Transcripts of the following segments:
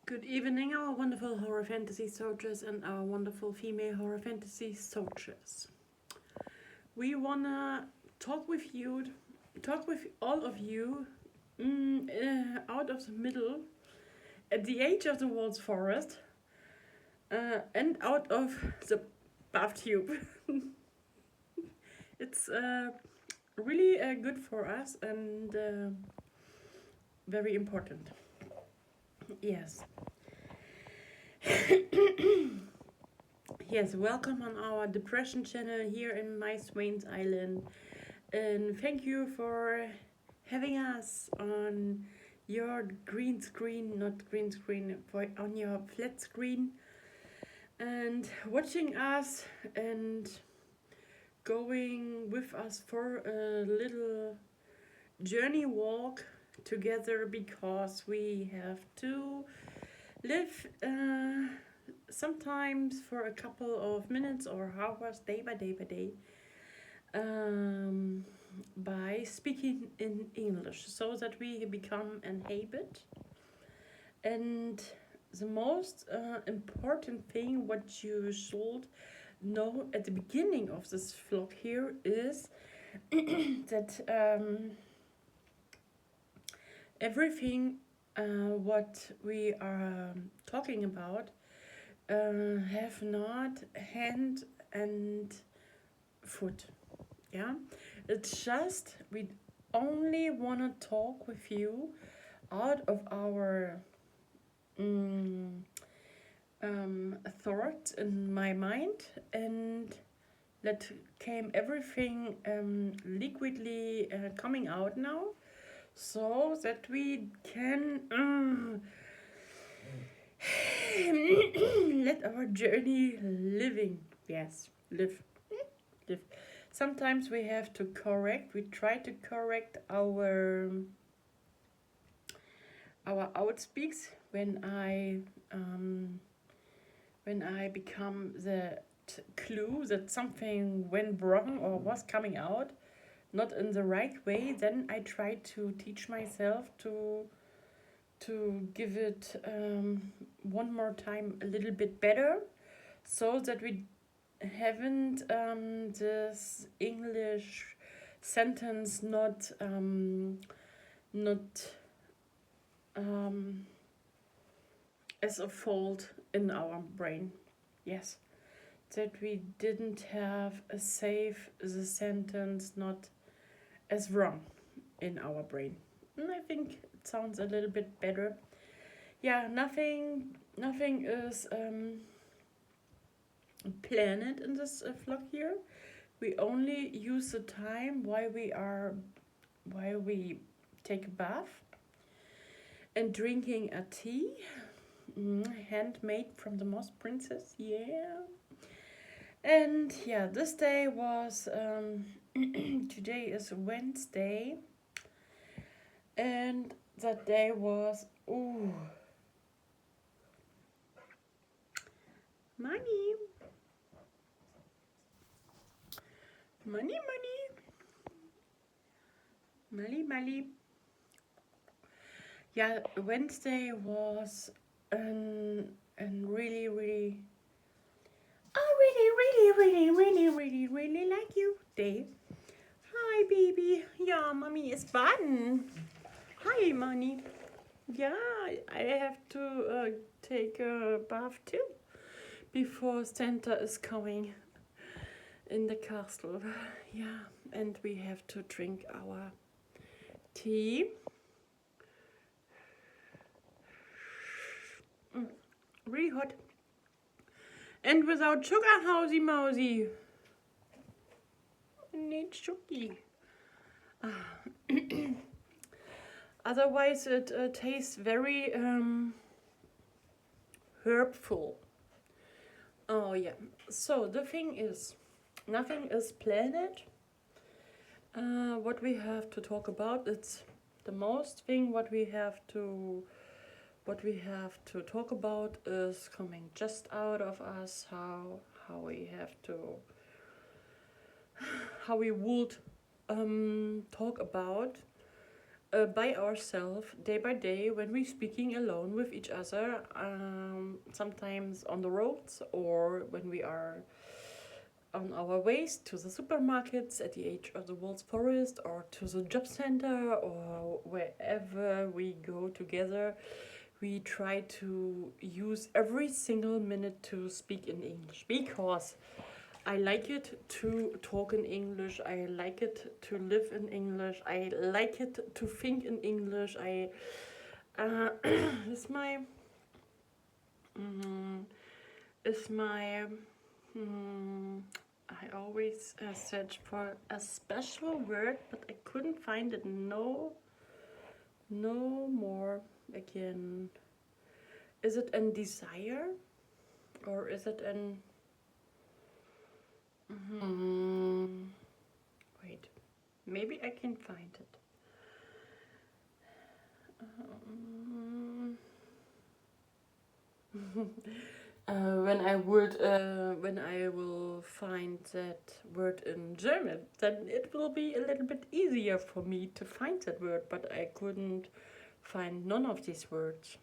Good evening, our wonderful horror fantasy soldiers and our wonderful female horror fantasy soldiers. We wanna talk with all of you out of the middle, at the edge of the world's forest, and out of the bathtub. It's really good for us and very important. Yes. Yes, welcome on our depression channel here in my Swains Island. And thank you for having us on your green screen, not green screen, on your flat screen, and watching us and going with us for a little journey walk together, because we have to live sometimes for a couple of minutes or hours, day by day, by speaking in English, so that we become an habit. And the most important thing what you should know at the beginning of this vlog here is that everything what we are talking about have not hand and foot. Yeah, it's just we only want to talk with you out of our thoughts in my mind, and that came everything liquidly coming out now, so that we can let our journey live. Sometimes we have to we try to correct our outspeaks when I become the clue that something went wrong or was coming out not in the right way. Then I try to teach myself to give it one more time a little bit better, so that we haven't this English sentence not as a fault in our brain. Yes, that we didn't have a save the sentence not as wrong in our brain. And I think it sounds a little bit better. Yeah, nothing is planned in this vlog here. We only use the time while we take a bath and drinking a tea, handmade from the Moss Princess. Yeah. And yeah, this day was today is Wednesday, and that day was money. Yeah, Wednesday was an really really like you day. Hi baby, yeah, mommy is baden. Hi money. Yeah, I have to take a bath too before Santa is coming in the castle. Yeah, and we have to drink our tea. Really hot. And without sugar, housey mousey. I need sugar. Otherwise it tastes very herbful. Oh yeah. So the thing is, nothing is planned. What we have to talk about, it's the most thing what we have to talk about is coming just out of us, how we would talk about by ourselves, day by day, when we're speaking alone with each other, sometimes on the roads or when we are on our ways to the supermarkets at the edge of the world's forest or to the job center or wherever we go together, we try to use every single minute to speak in English because I like it to talk in English. I like it to live in English. I like it to think in English. It's my it's my I always search for a special word, but I couldn't find it. No more again. Is it an desire, or is it an? Wait, maybe I can find it. When I will find that word in German, then it will be a little bit easier for me to find that word. But I couldn't find none of these words.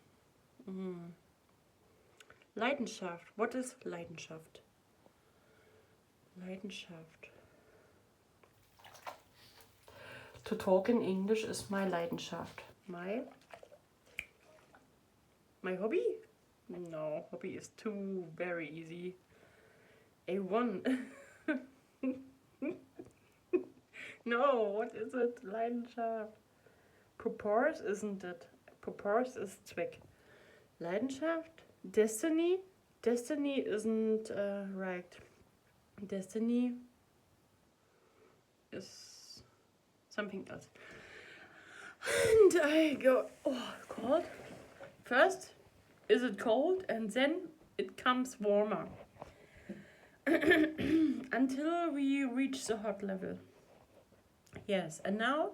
Leidenschaft. What is Leidenschaft? Leidenschaft. To talk in English is my Leidenschaft. My hobby? No, hobby is too very easy. A1. No, what is it? Leidenschaft. Purpose isn't it? Purpose is Zweck. Leidenschaft? Destiny? Destiny isn't right. Destiny is something else. And I go, cold. First, is it cold? And then it comes warmer. Until we reach the hot level. Yes, and now,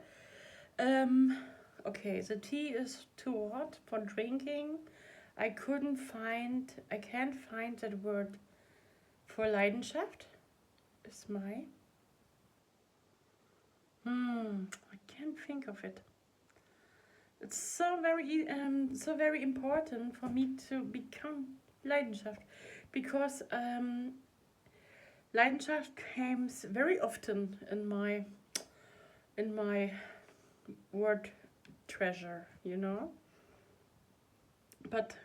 okay, the tea is too hot for drinking. I can't find that word for Leidenschaft. Is my. I can't think of it. It's so very important for me to become Leidenschaft, because Leidenschaft comes very often in my word treasure, you know. But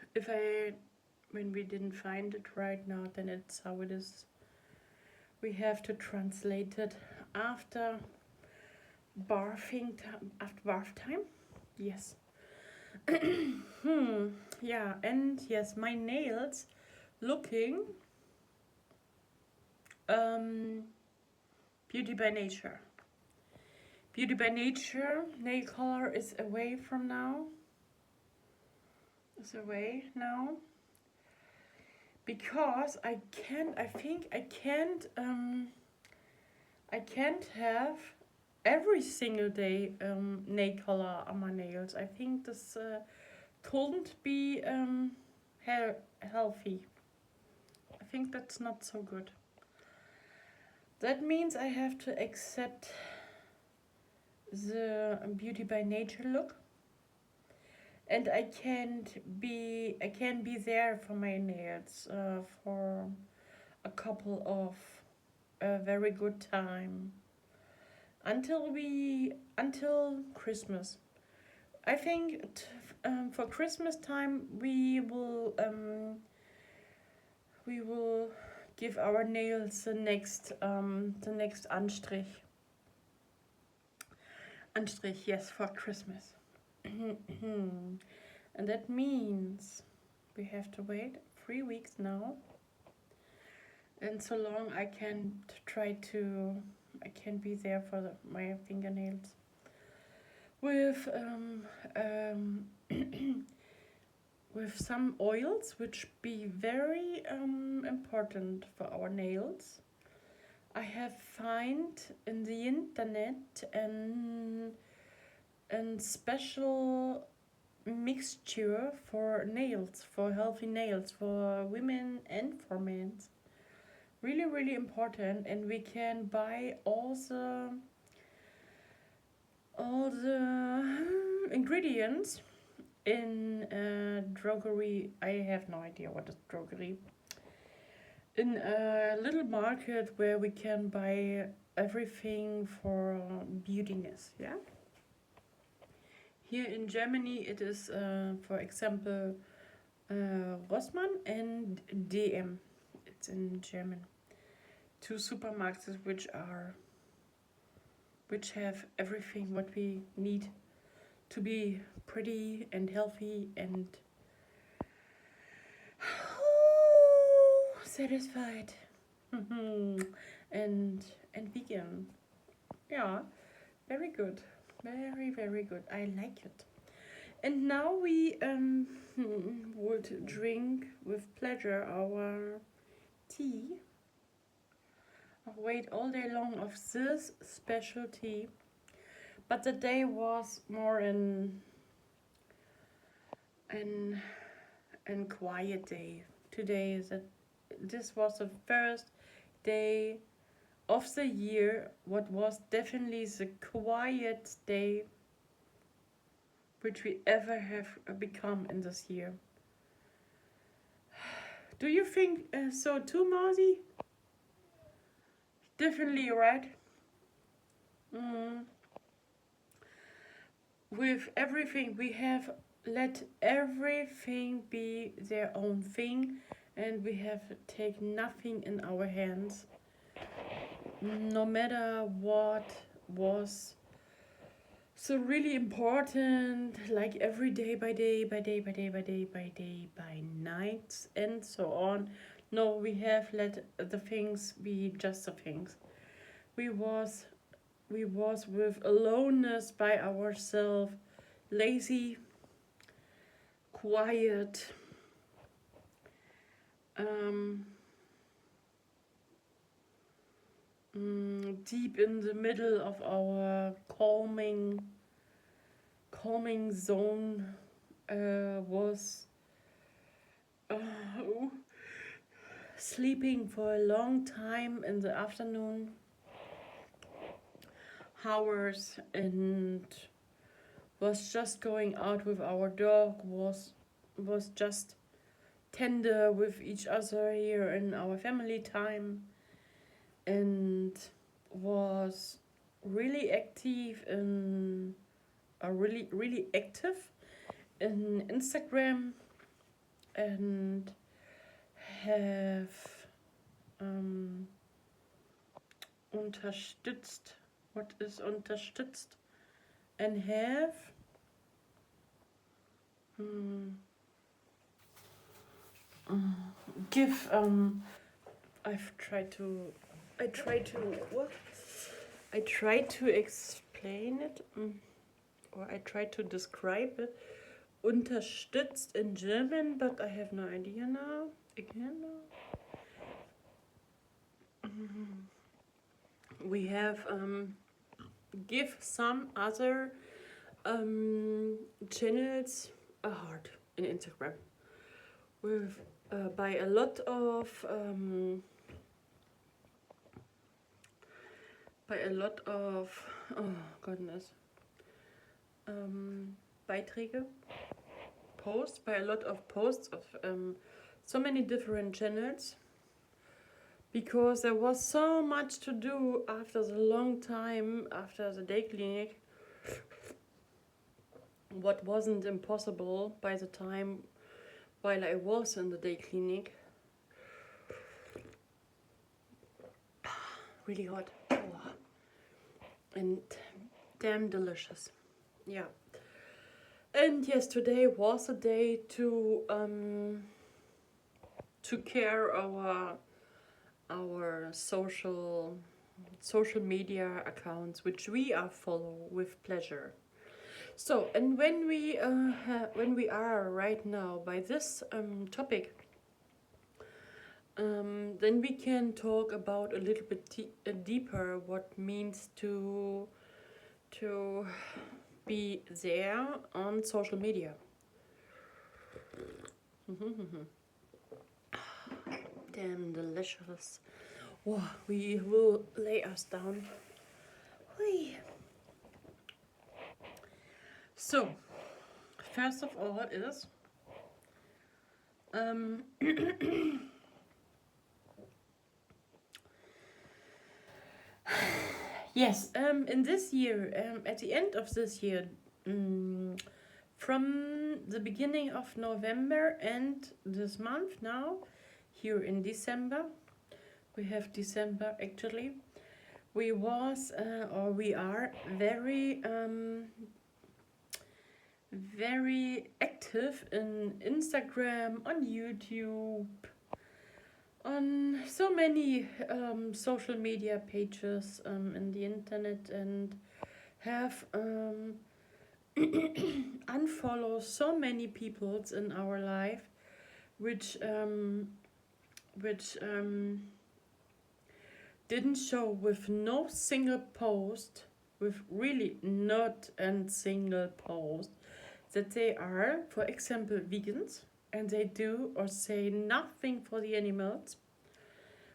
when we didn't find it right now, then it's how it is. We have to translate it after bath time. Yes. Yeah, and yes, my nails looking beauty by nature. Beauty by nature, nail color is away now. Because I can't have every single day nail color on my nails. I think this couldn't be healthy. I think that's not so good. That means I have to accept the beauty by nature look, and I can be there for my nails for a couple of very good time until Christmas. I think for Christmas time we will give our nails the next Anstrich. Anstrich, yes, for Christmas. And that means we have to wait 3 weeks now. And so long I can be there for my fingernails with with some oils which be very important for our nails. I have found in the internet a special mixture for nails, for healthy nails, for women and for men. Really, really important, and we can buy all all the ingredients in a drogery. I have no idea what is drogery. In a little market where we can buy everything for beautiness, yeah? Here in Germany it is, for example, Rossmann and DM. It's in German. Two supermarkets which have everything what we need to be pretty and healthy and satisfied and vegan. Yeah, very good, very good. I like it. And now we would drink with pleasure our tea. I've waited all day long of this special tea, but the day was more an quiet day. Today is this was the first day of the year, what was definitely the quiet day which we ever have become in this year. Do you think so too, Marzi? Definitely, right? With everything, we have let everything be their own thing, and we have taken nothing in our hands. No matter what was so really important, like every day by day, by nights and so on. No, we have let the things be just the things. We was with aloneness by ourselves, lazy, quiet, deep in the middle of our calming zone, was sleeping for a long time in the afternoon hours, and was just going out with our dog, was just tender with each other here in our family time, and was really active in really active in Instagram, and have unterstützt. What is unterstützt? And have give I try to explain it, or I try to describe it. Unterstützt in German, but I have no idea now. Again, we have give some other channels a heart in Instagram with by a lot of oh goodness, Beiträge, posts, by a lot of posts of so many different channels, because there was so much to do after the long time after the day clinic, what wasn't impossible by the time while I was in the day clinic. Really hot. Oh. And damn delicious. Yeah. And yes, today was a day to care our social media accounts, which we are follow with pleasure. So, and when we are right now by this topic, then we can talk about a little bit deeper what means to be there on social media. Damn delicious. Wow, we will lay us down. Whee. So, first of all is yes, in this year, at the end of this year, from the beginning of November and this month now, here in December, we have December actually, we are very active in Instagram, on YouTube, on so many social media pages in the internet, and have unfollow so many peoples in our life, which didn't show with no single post, with really not a single post, that they are, for example, vegans, and they do or say nothing for the animals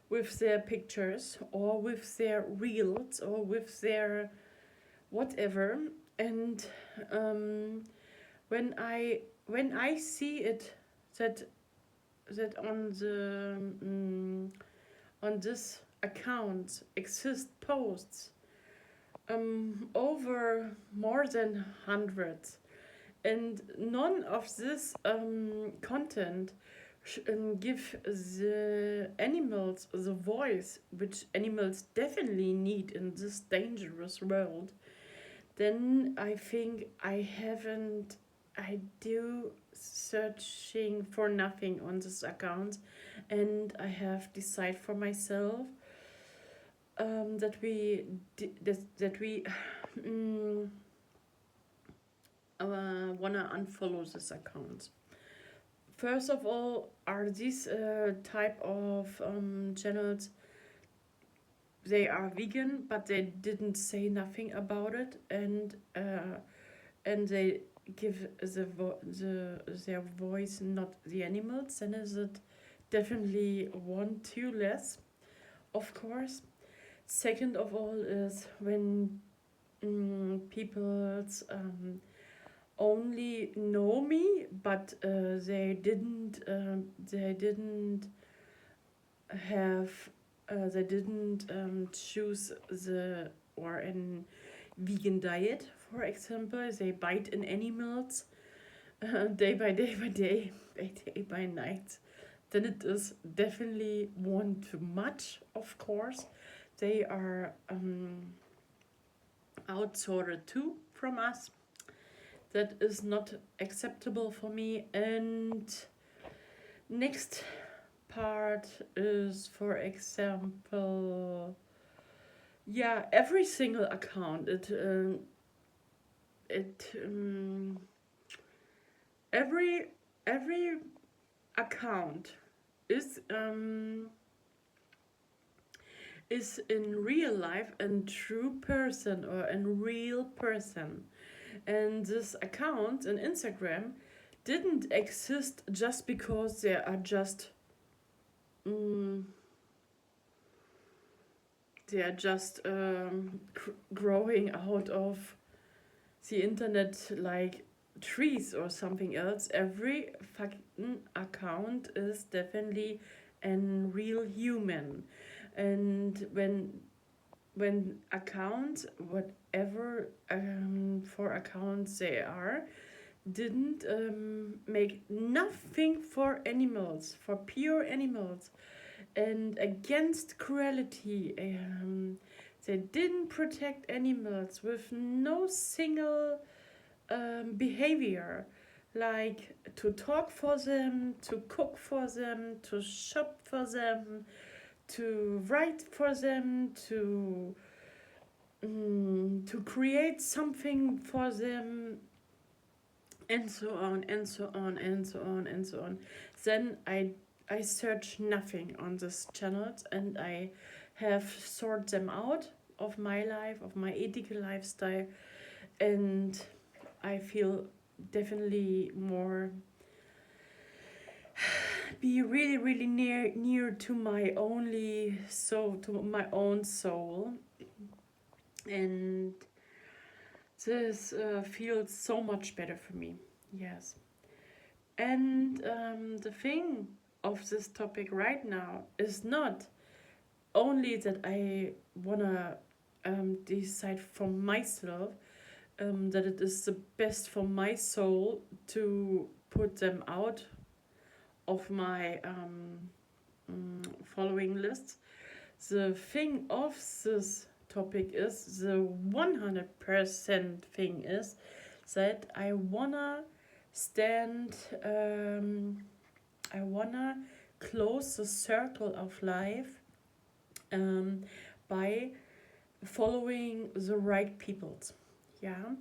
with their pictures or with their reels or with their whatever. And when I see it, that on this account exist posts over more than 100, and none of this content give the animals the voice which animals definitely need in this dangerous world, then I think I do searching for nothing on this account, and I have decided for myself that we wanna unfollow this account. First of all, are these type of channels, they are vegan, but they didn't say nothing about it, and they give their voice, not the animals, then is it definitely one too less, of course. Second of all is when people only know me, but they didn't choose an vegan diet, for example. They bite in animals day by day by day by night, then it is definitely one too much, of course. They are outsourced too from us. That is not acceptable for me. And next part is, for example, every single account. Every account is in real life a true person or a real person. And this account on Instagram didn't exist just because they are just growing out of the internet like trees or something else. Every fucking account is definitely a real human. And when accounts, whatever for accounts they are, didn't make nothing for animals, for pure animals, and against cruelty. They didn't protect animals with no single behavior, like to talk for them, to cook for them, to shop for them, to write for them, to create something for them, and so on and so on and so on and so on. Then I search nothing on these channels, and I have sorted them out of my life, of my ethical lifestyle, and I feel definitely more be really, really near to my own soul. And This feels so much better for me. Yes. And the thing of this topic right now is not only that I wanna decide for myself that it is the best for my soul to put them out of my following list. The thing of this topic is, the 100% thing is that I wanna stand, I wanna close the circle of life by following the right peoples. Yeah,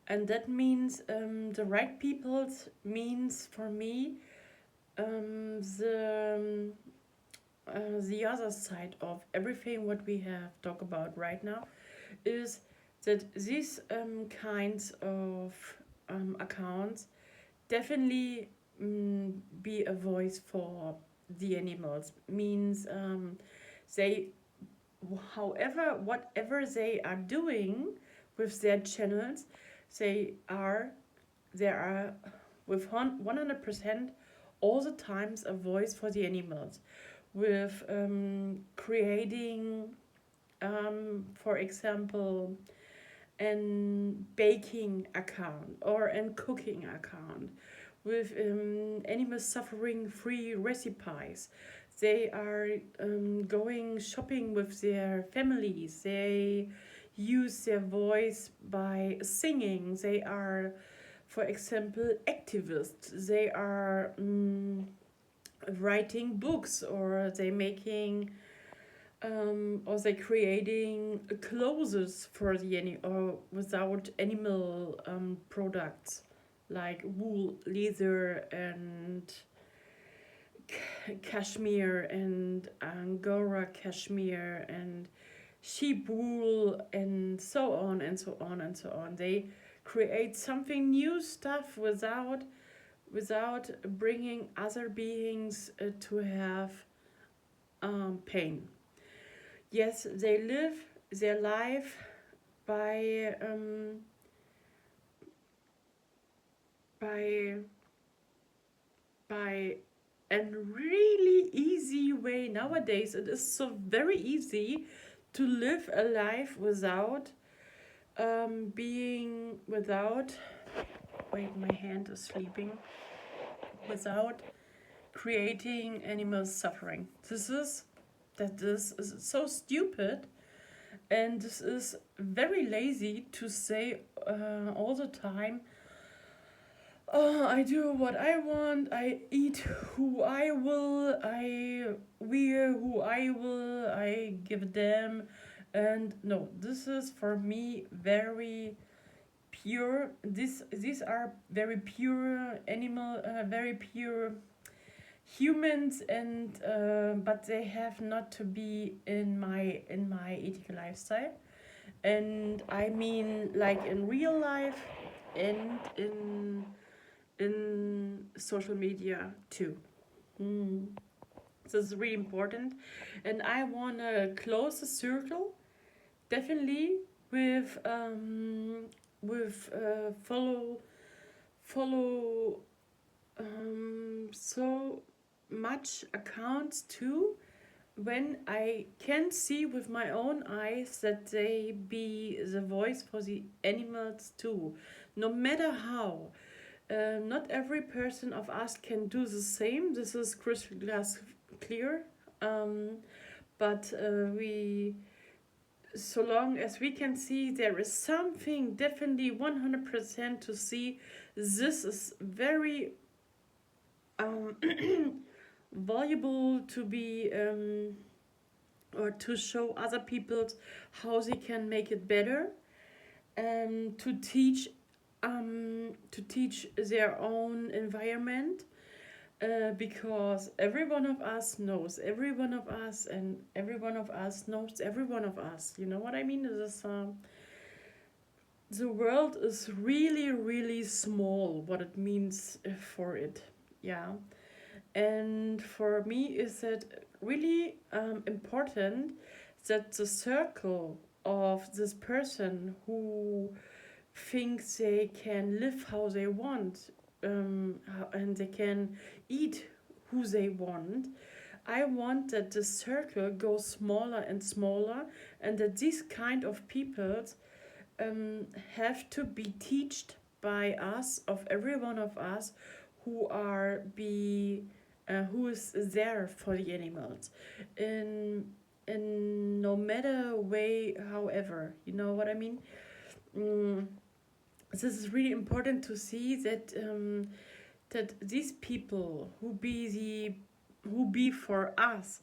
and that means the right peoples means for me the other side of everything what we have talked about right now is that these kinds of accounts definitely be a voice for the animals. Means they, however, whatever they are doing with their channels, they are with 100% all the times a voice for the animals, with creating, for example, an baking account or an cooking account, with animal suffering free recipes. They are going shopping with their families. They use their voice by singing. They are, for example, activists. They are writing books, or they making or they creating clothes for the or without animal products like wool, leather, and cashmere, and angora cashmere, and sheep wool, and so on and so on and so on. They create something new stuff without bringing other beings to have pain. Yes, they live their life by a really easy way. Nowadays it is so very easy to live a life without being without wait, my hand is sleeping, without creating animal suffering. This is so stupid, and this is very lazy to say all the time, oh, I do what I want, I eat who I will, I wear who I will, I give a damn. And no, this is for me very pure. These are very pure animal, very pure humans, and but they have not to be in my ethical lifestyle. And I mean, like in real life and in social media too. This is really important, and I want to close the circle definitely with follow so much accounts too, when I can see with my own eyes that they be the voice for the animals too, no matter how. Not every person of us can do the same. This is crystal glass clear. But we, so long as we can see, there is something definitely 100% to see. This is very valuable to be or to show other people how they can make it better, and to teach their own environment, because every one of us knows every one of us, and every one of us knows every one of us. You know what I mean? This the world is really, really small, what it means for it. Yeah. And for me, is it really important that the circle of this person who think they can live how they want, and they can eat who they want. I want that the circle goes smaller and smaller, and that these kind of people have to be taught by us, of every one of us, who are who is there for the animals, in no matter way, however, you know what I mean. Mm, this is really important to see that that these people who be for us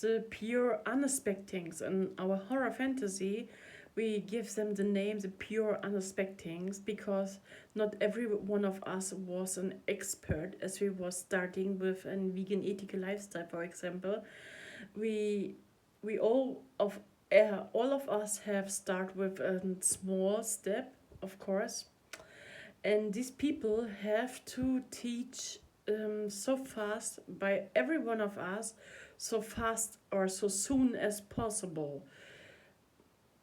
the pure unexpectings in our horror fantasy, we give them the name the pure unexpectings, because not every one of us was an expert as we was starting with a vegan ethical lifestyle, for example. We all of us have start with a small step, of course, and these people have to teach so fast by every one of us, so fast or so soon as possible.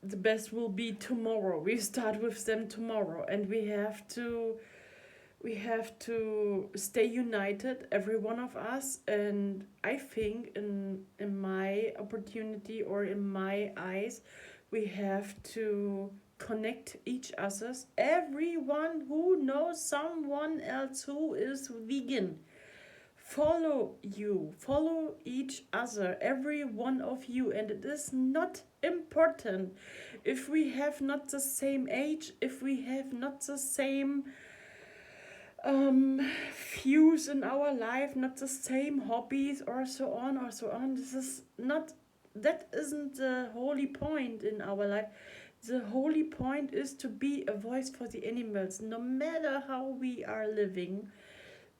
The best will be tomorrow. We start with them tomorrow, and we have to stay united, every one of us. And I think in my opportunity, or in my eyes, we have to connect each others, everyone who knows someone else who is vegan. Follow each other, every one of you. And it is not important if we have not the same age, if we have not the same views in our life, not the same hobbies, or so on or so on. That isn't the holy point in our life. The holy point is to be a voice for the animals, no matter how we are living.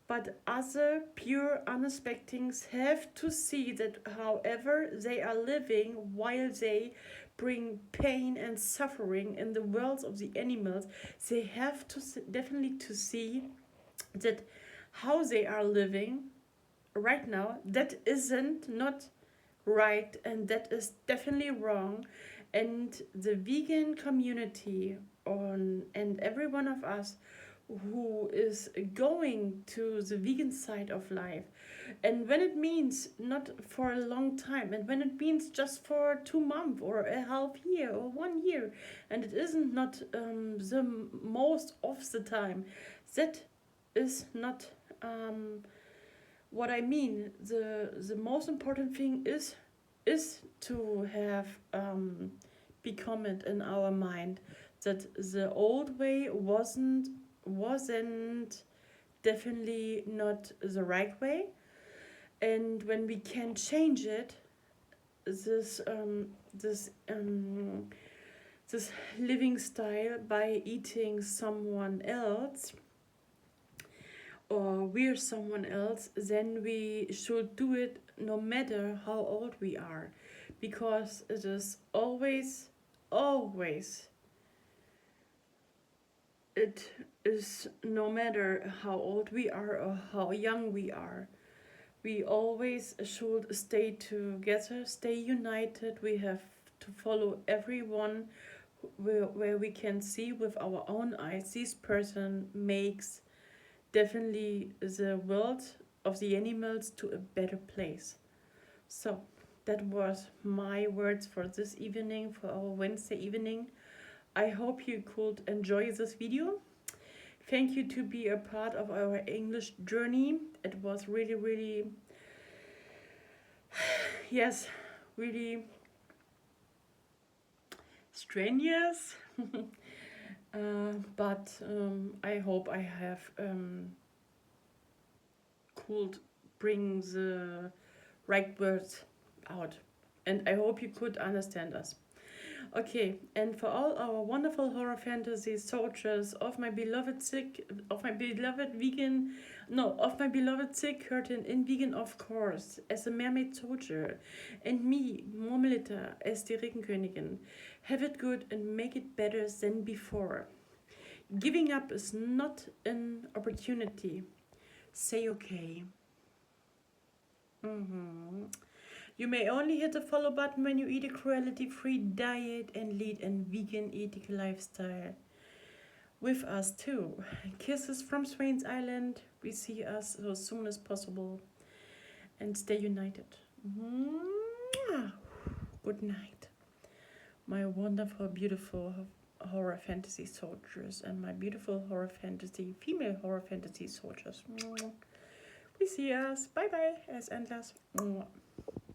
But other pure unexpectings have to see that however they are living, while they bring pain and suffering in the worlds of the animals, they have to definitely to see that how they are living right now, that isn't not right, and that is definitely wrong. And the vegan community and every one of us who is going to the vegan side of life, and when it means not for a long time, and when it means just for 2 months or a half year or 1 year, and it isn't not the most of the time, that is not what I mean. The most important thing is to have become it in our mind that the old way wasn't definitely not the right way. And when we can change it, this this living style by eating someone else, or we're someone else, then we should do it no matter how old we are, because it is always it is, no matter how old we are or how young we are, we always should stay together, stay united. We have to follow everyone where we can see with our own eyes this person makes definitely the world of the animals to a better place. So that was my words for this evening, for our Wednesday evening. I hope you could enjoy this video. Thank you to be a part of our English journey. It was really, really, yes, really strenuous. But I hope I have could bring the right words out, and I hope you could understand us. Okay, and for all our wonderful horror fantasy soldiers of my beloved of my beloved sick curtain in vegan, of course, as a mermaid soldier, and me, Murmelita, as the Regenkönigin, have it good and make it better than before. Giving up is not an opportunity. Say okay. You may only hit the follow button when you eat a cruelty-free diet and lead a vegan ethical lifestyle. with us too. Kisses from Swain's Island. We see us as soon as possible and stay united. Good night, my wonderful, beautiful horror fantasy soldiers and my beautiful female horror fantasy soldiers. We see us. Bye bye, as endless.